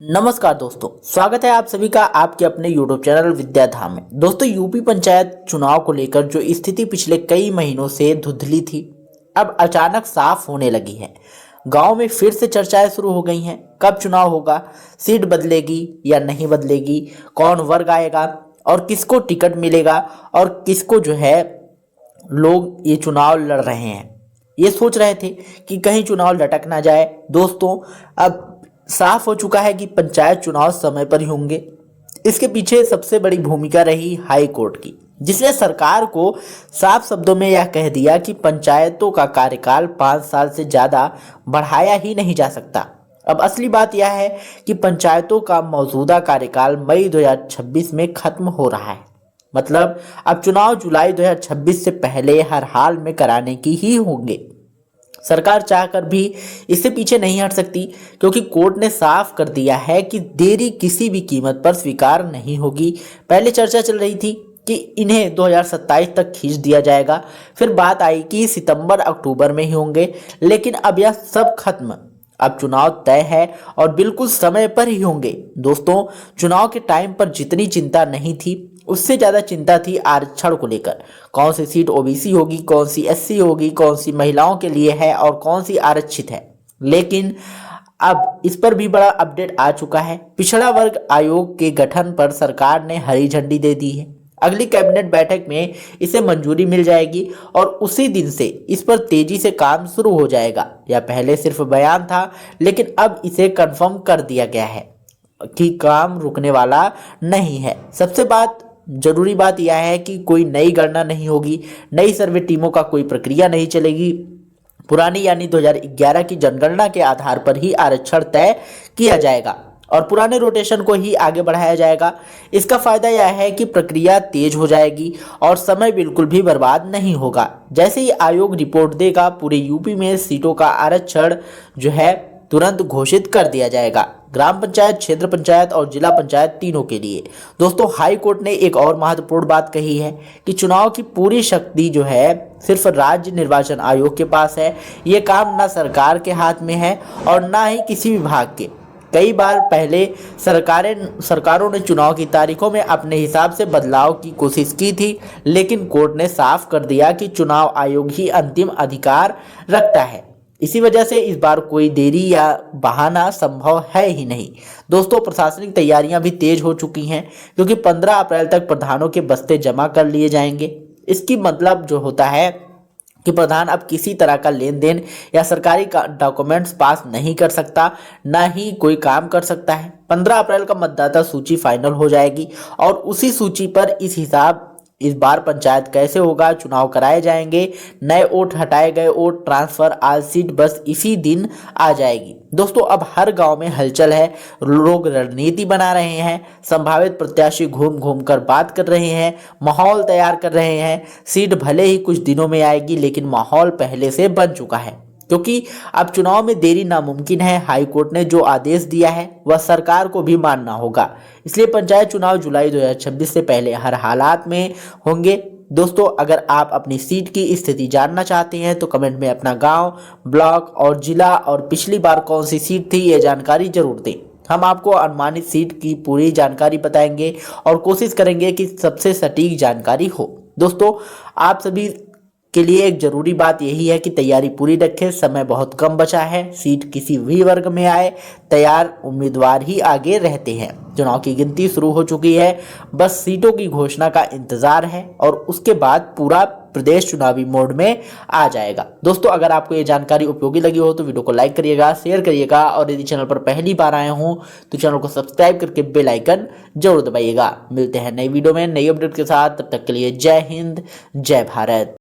नमस्कार दोस्तों, स्वागत है आप सभी का आपके अपने YouTube चैनल विद्याधाम में। दोस्तों, यूपी पंचायत चुनाव को लेकर जो स्थिति पिछले कई महीनों से धुंधली थी, अब अचानक साफ होने लगी है। गांव में फिर से चर्चाएं शुरू हो गई हैं। कब चुनाव होगा, सीट बदलेगी या नहीं बदलेगी, कौन वर्ग आएगा और किसको टिकट मिलेगा और किसको जो है लोग ये चुनाव लड़ रहे हैं। ये सोच रहे थे कि कहीं चुनाव लटक ना जाए। दोस्तों, अब साफ हो चुका है कि पंचायत चुनाव समय पर ही होंगे। इसके पीछे सबसे बड़ी भूमिका रही हाई कोर्ट की, जिसने सरकार को साफ शब्दों में यह कह दिया कि पंचायतों का कार्यकाल 5 साल से ज़्यादा बढ़ाया ही नहीं जा सकता। अब असली बात यह है कि पंचायतों का मौजूदा कार्यकाल मई 2026 में खत्म हो रहा है। मतलब अब चुनाव जुलाई 2026 से पहले हर हाल में कराने की ही होंगे। सरकार चाहकर भी इससे पीछे नहीं हट सकती, क्योंकि कोर्ट ने साफ कर दिया है कि देरी किसी भी कीमत पर स्वीकार नहीं होगी। पहले चर्चा चल रही थी कि इन्हें 2027 तक खींच दिया जाएगा, फिर बात आई कि सितंबर अक्टूबर में ही होंगे, लेकिन अब यह सब खत्म। अब चुनाव तय है और बिल्कुल समय पर ही होंगे। दोस्तों, चुनाव के टाइम पर जितनी चिंता नहीं थी, उससे ज़्यादा चिंता थी आरक्षण को लेकर। कौन सी सीट ओबीसी होगी, कौन सी एससी होगी, कौन सी महिलाओं के लिए है और कौन सी आरक्षित है। लेकिन अब इस पर भी बड़ा अपडेट आ चुका है। पिछड़ा वर्ग आयोग के गठन पर सरकार ने हरी झंडी दे दी है। अगली कैबिनेट बैठक में इसे मंजूरी मिल जाएगी और उसी दिन से इस पर तेजी से काम शुरू हो जाएगा। यह पहले सिर्फ बयान था, लेकिन अब इसे कंफर्म कर दिया गया है कि काम रुकने वाला नहीं है। जरूरी बात यह है कि कोई नई गणना नहीं होगी, नई सर्वे टीमों का कोई प्रक्रिया नहीं चलेगी। पुरानी यानी 2011 की जनगणना के आधार पर ही आरक्षण तय किया जाएगा और पुराने रोटेशन को ही आगे बढ़ाया जाएगा। इसका फायदा यह है कि प्रक्रिया तेज हो जाएगी और समय बिल्कुल भी बर्बाद नहीं होगा। जैसे ही आयोग रिपोर्ट देगा, पूरे यूपी में सीटों का आरक्षण जो है तुरंत घोषित कर दिया जाएगा, ग्राम पंचायत, क्षेत्र पंचायत और जिला पंचायत तीनों के लिए। दोस्तों, हाई कोर्ट ने एक और महत्वपूर्ण बात कही है कि चुनाव की पूरी शक्ति जो है सिर्फ राज्य निर्वाचन आयोग के पास है। ये काम ना सरकार के हाथ में है और ना ही किसी विभाग के। कई बार पहले सरकारों ने चुनाव की तारीखों में अपने हिसाब से बदलाव की कोशिश की थी, लेकिन कोर्ट ने साफ कर दिया कि चुनाव आयोग ही अंतिम अधिकार रखता है। इसी वजह से इस बार कोई देरी या बहाना संभव है ही नहीं। दोस्तों, प्रशासनिक तैयारियां भी तेज हो चुकी हैं, क्योंकि 15 अप्रैल तक प्रधानों के बस्ते जमा कर लिए जाएंगे। इसकी मतलब जो होता है कि प्रधान अब किसी तरह का लेन देन या सरकारी डॉक्यूमेंट्स पास नहीं कर सकता, ना ही कोई काम कर सकता है। 15 अप्रैल का मतदाता सूची फाइनल हो जाएगी और उसी सूची पर इस बार पंचायत कैसे होगा, चुनाव कराए जाएंगे, नए वोट, हटाए गए वोट, ट्रांसफर, आल सीट बस इसी दिन आ जाएगी। दोस्तों, अब हर गांव में हलचल है। लोग रणनीति बना रहे हैं, संभावित प्रत्याशी घूम घूम कर बात कर रहे हैं, माहौल तैयार कर रहे हैं। सीट भले ही कुछ दिनों में आएगी, लेकिन माहौल पहले से बन चुका है, क्योंकि अब चुनाव में देरी नामुमकिन है। हाई कोर्ट ने जो आदेश दिया है वह सरकार को भी मानना होगा। इसलिए पंचायत चुनाव जुलाई 2026 से पहले हर हालात में होंगे। दोस्तों, अगर आप अपनी सीट की स्थिति जानना चाहते हैं तो कमेंट में अपना गांव, ब्लॉक और जिला और पिछली बार कौन सी सीट थी ये जानकारी जरूर दें। हम आपको अनुमानित सीट की पूरी जानकारी बताएंगे और कोशिश करेंगे कि सबसे सटीक जानकारी हो। दोस्तों, आप सभी के लिए एक जरूरी बात यही है कि तैयारी पूरी रखें। समय बहुत कम बचा है। सीट किसी भी वर्ग में आए, तैयार उम्मीदवार ही आगे रहते हैं। चुनाव की गिनती शुरू हो चुकी है, बस सीटों की घोषणा का इंतजार है और उसके बाद पूरा प्रदेश चुनावी मोड में आ जाएगा। दोस्तों, अगर आपको ये जानकारी उपयोगी लगी हो तो वीडियो को लाइक करिएगा, शेयर करिएगा और यदि चैनल पर पहली बार आए हों तो चैनल को सब्सक्राइब करके बेल आइकन जरूर दबाइएगा। मिलते हैं नई वीडियो में नई अपडेट के साथ, तब तक के लिए जय हिंद, जय भारत।